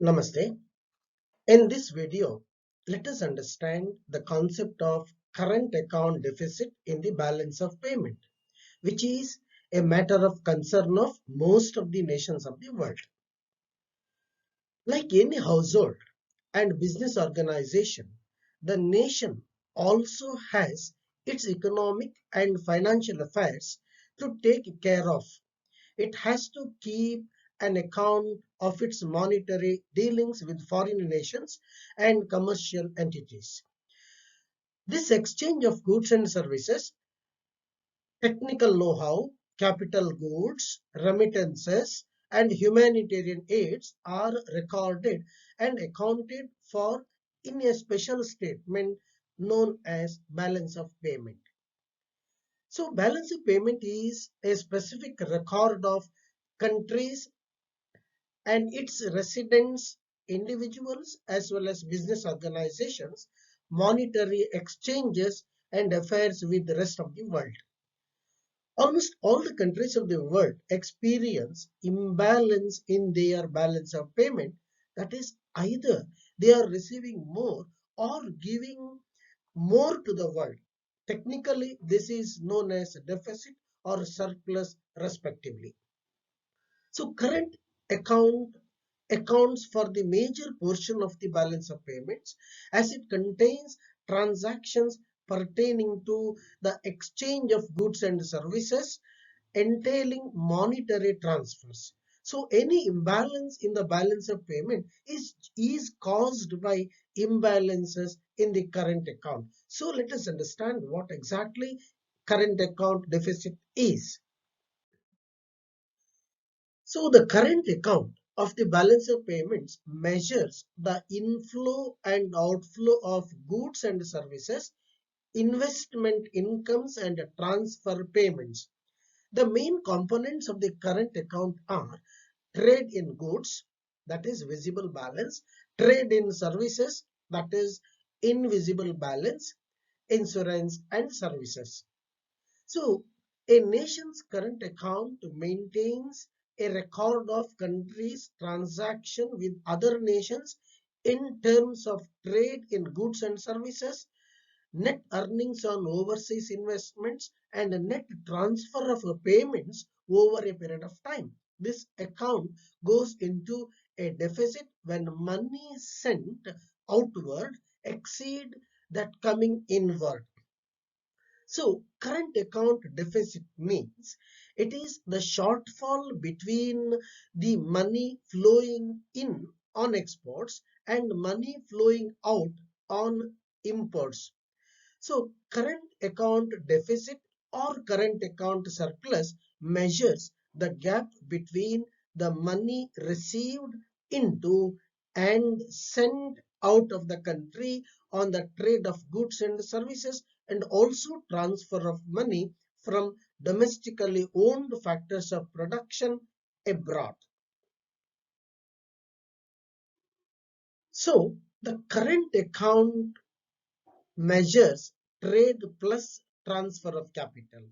Namaste. In this video, let us understand the concept of current account deficit in the balance of payment, which is a matter of concern of most of the nations of the world. Like any household and business organization, the nation also has its economic and financial affairs to take care of. It has to keep an account of its monetary dealings with foreign nations and commercial entities. This exchange of goods and services, technical know-how, capital goods, remittances, and humanitarian aids are recorded and accounted for in a special statement known as balance of payment. So balance of payment is a specific record of countries and its residents, individuals, as well as business organizations, monetary exchanges, and affairs with the rest of the world. Almost all the countries of the world experience imbalance in their balance of payment. That is, either they are receiving more or giving more to the world. Technically, this is known as deficit or surplus, respectively. So current account accounts for the major portion of the balance of payments as it contains transactions pertaining to the exchange of goods and services entailing monetary transfers. So any imbalance in the balance of payment is caused by imbalances in the current account. So let us understand what exactly current account deficit is. So the current account of the balance of payments measures the inflow and outflow of goods and services, investment incomes and transfer payments. The main components of the current account are trade in goods, that is visible balance, trade in services, that is invisible balance, insurance and services. So, a nation's current account maintains a record of countries' transaction with other nations in terms of trade in goods and services, net earnings on overseas investments, and a net transfer of payments over a period of time. This account goes into a deficit when money sent outward exceed that coming inward. So current account deficit means it is the shortfall between the money flowing in on exports and money flowing out on imports. So current account deficit or current account surplus measures the gap between the money received into and sent out of the country on the trade of goods and services, and also transfer of money from domestically owned factors of production abroad. So the current account measures trade plus transfer of capital.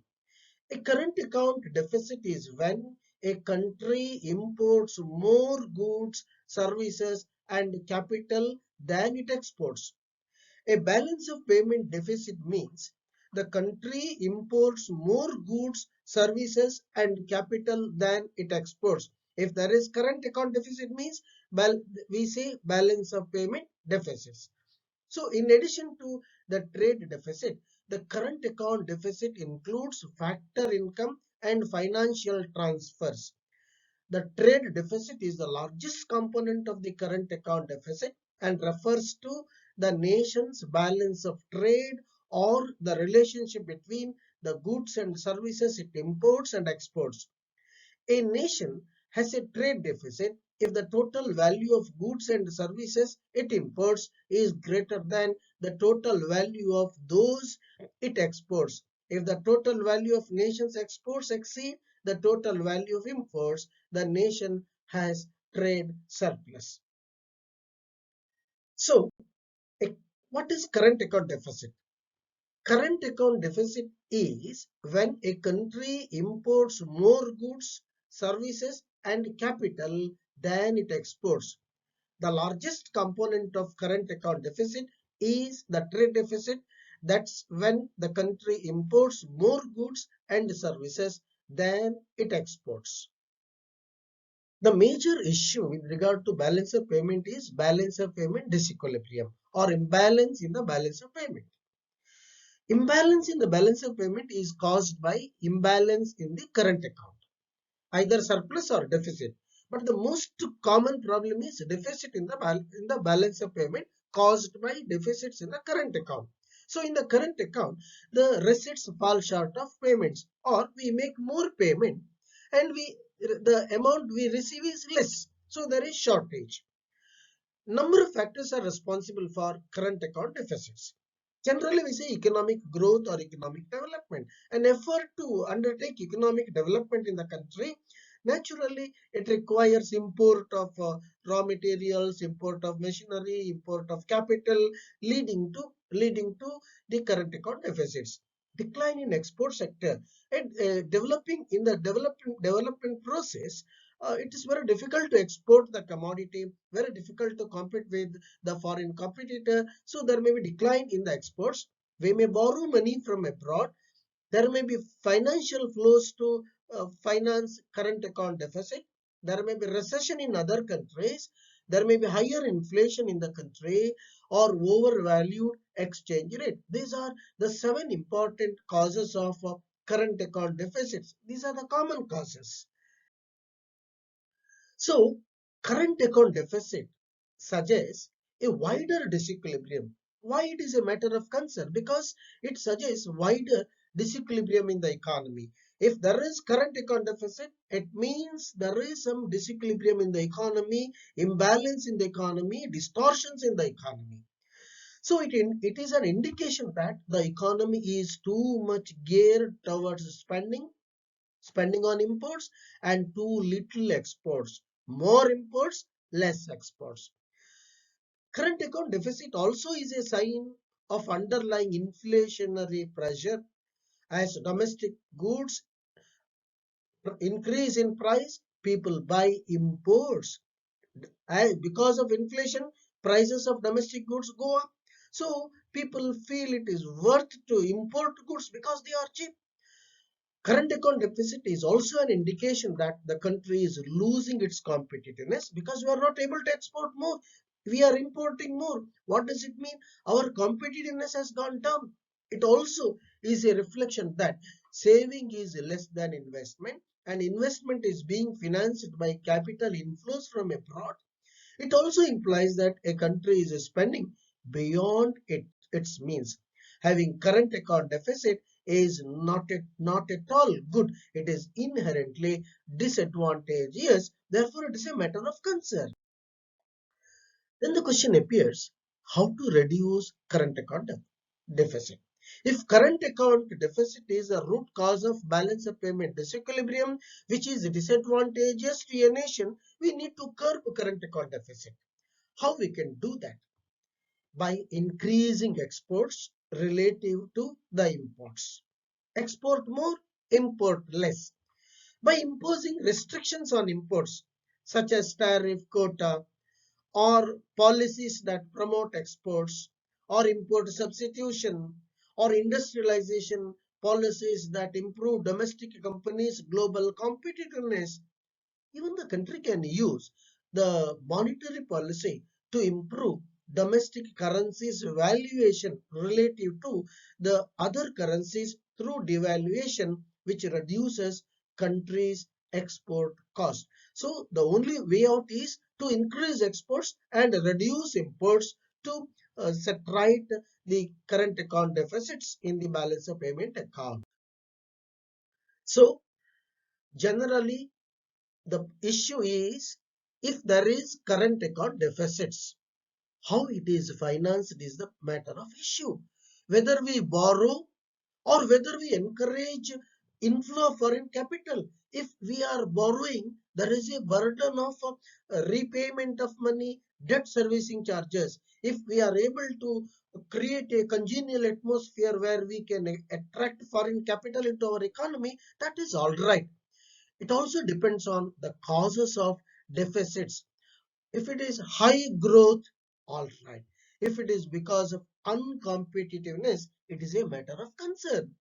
A current account deficit is when a country imports more goods, services, and capital than it exports. A balance of payment deficit means the country imports more goods, services, and capital than it exports. If there is current account deficit means, well, we say balance of payment deficits. So in addition to the trade deficit, the current account deficit includes factor income and financial transfers. The trade deficit is the largest component of the current account deficit and refers to the nation's balance of trade or the relationship between the goods and services it imports and exports. A nation has a trade deficit if the total value of goods and services it imports is greater than the total value of those it exports. If the total value of nation's exports exceed the total value of imports, the nation has trade surplus. So, what is current account deficit? Current account deficit is when a country imports more goods, services, and capital than it exports. The largest component of current account deficit is the trade deficit. That's when the country imports more goods and services than it exports. The major issue with regard to balance of payment is balance of payment disequilibrium or imbalance in the balance of payment. Imbalance in the balance of payment is caused by imbalance in the current account, either surplus or deficit. But the most common problem is deficit in the balance of payment caused by deficits in the current account. So in the current account, the receipts fall short of payments, or we make more payment and the amount we receive is less. So there is shortage. Number of factors are responsible for current account deficits. Generally, we say economic growth or economic development. An effort to undertake economic development in the country, naturally, it requires import of raw materials, import of machinery, import of capital, leading to the current account deficits. Decline in export sector and developing in the development process, it is very difficult to export the commodity, very difficult to compete with the foreign competitor. So there may be decline in the exports. We may borrow money from abroad. There may be financial flows to finance current account deficit. There may be recession in other countries. There may be higher inflation in the country or overvalued exchange rate. These are the 7 important causes of current account deficits. These are the common causes. So, current account deficit suggests a wider disequilibrium. Why it is a matter of concern? Because it suggests wider disequilibrium in the economy. If there is current account deficit, it means there is some disequilibrium in the economy, imbalance in the economy, distortions in the economy. So it is an indication that the economy is too much geared towards spending on imports and too little exports. More imports, less exports. Current account deficit also is a sign of underlying inflationary pressure as domestic goods increase in price, people buy imports. And because of inflation, prices of domestic goods go up. So people feel it is worth to import goods because they are cheap. Current account deficit is also an indication that the country is losing its competitiveness because we are not able to export more. We are importing more. What does it mean? Our competitiveness has gone down. It also is a reflection that saving is less than investment, and investment is being financed by capital inflows from abroad. It also implies that a country is spending beyond its means. Having current account deficit is not at all good. It is inherently disadvantageous. Therefore, it is a matter of concern. Then the question appears, how to reduce current account deficit? If current account deficit is a root cause of balance of payment disequilibrium, which is disadvantageous to a nation, we need to curb current account deficit. How we can do that? By increasing exports relative to the imports. Export more, import less. By imposing restrictions on imports, such as tariff, quota, or policies that promote exports, or import substitution, or industrialization policies that improve domestic companies' global competitiveness. Even the country can use the monetary policy to improve domestic currencies valuation relative to the other currencies through devaluation, which reduces countries' export cost. So the only way out is to increase exports and reduce imports to set right the current account deficits in the balance of payment account. So generally, the issue is, if there is current account deficits, how it is financed is the matter of issue. Whether we borrow or whether we encourage inflow of foreign capital. If we are borrowing, there is a burden of repayment of money, debt servicing charges. If we are able to create a congenial atmosphere where we can attract foreign capital into our economy, that is all right. It also depends on the causes of deficits. If it is high growth, all right. If it is because of uncompetitiveness, it is a matter of concern.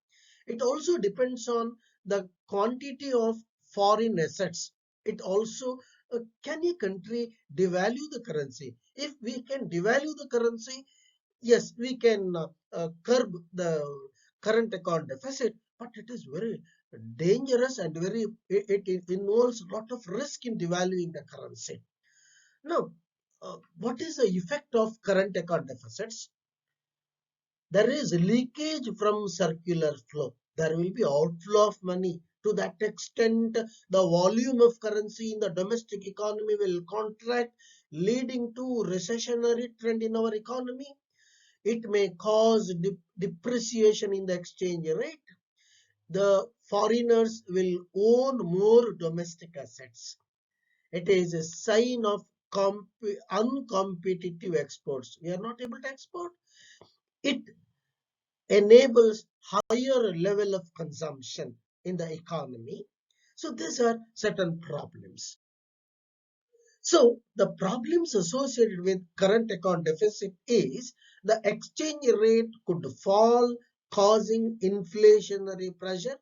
It also depends on the quantity of foreign assets. It also can a country devalue the currency? If we can devalue the currency, yes, we can curb the current account deficit, but it is very dangerous and it involves a lot of risk in devaluing the currency. Now, what is the effect of current account deficits? There is leakage from circular flow. There will be outflow of money. To that extent, the volume of currency in the domestic economy will contract, leading to recessionary trend in our economy. It may cause depreciation in the exchange rate. The foreigners will own more domestic assets. It is a sign of uncompetitive exports. We are not able to export. It enables higher level of consumption in the economy. So these are certain problems. So the problems associated with current account deficit is the exchange rate could fall, causing inflationary pressure.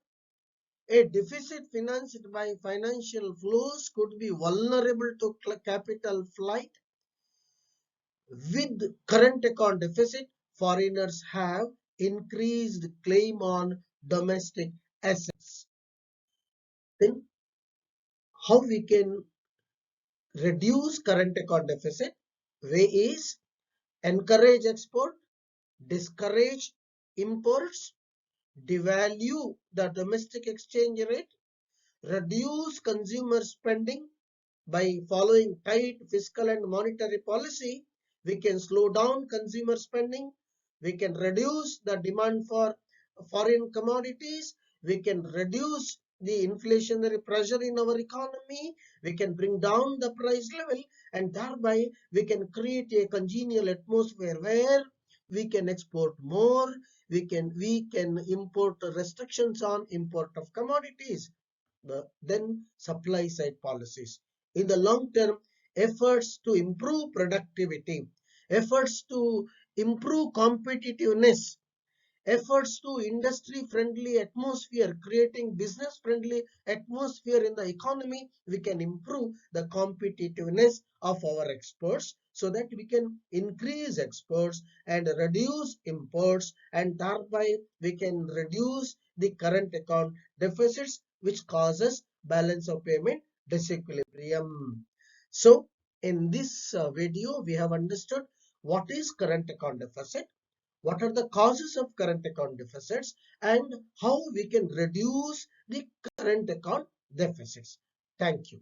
A deficit financed by financial flows could be vulnerable to capital flight. With current account deficit, foreigners have increased claim on domestic assets. Then how we can reduce current account deficit? Way is encourage export, discourage imports, devalue the domestic exchange rate, reduce consumer spending. By following tight fiscal and monetary policy, we can slow down consumer spending, we can reduce the demand for foreign commodities, we can reduce the inflationary pressure in our economy, we can bring down the price level, and thereby we can create a congenial atmosphere where we can export more, we can import restrictions on import of commodities. Then supply side policies. In the long term, efforts to improve productivity, efforts to improve competitiveness, efforts to industry friendly atmosphere, creating business friendly atmosphere in the economy, we can improve the competitiveness of our exports so that we can increase exports and reduce imports, and thereby we can reduce the current account deficits which causes balance of payment disequilibrium. So in this video we have understood what is current account deficit, what are the causes of current account deficits, and how we can reduce the current account deficits. Thank you.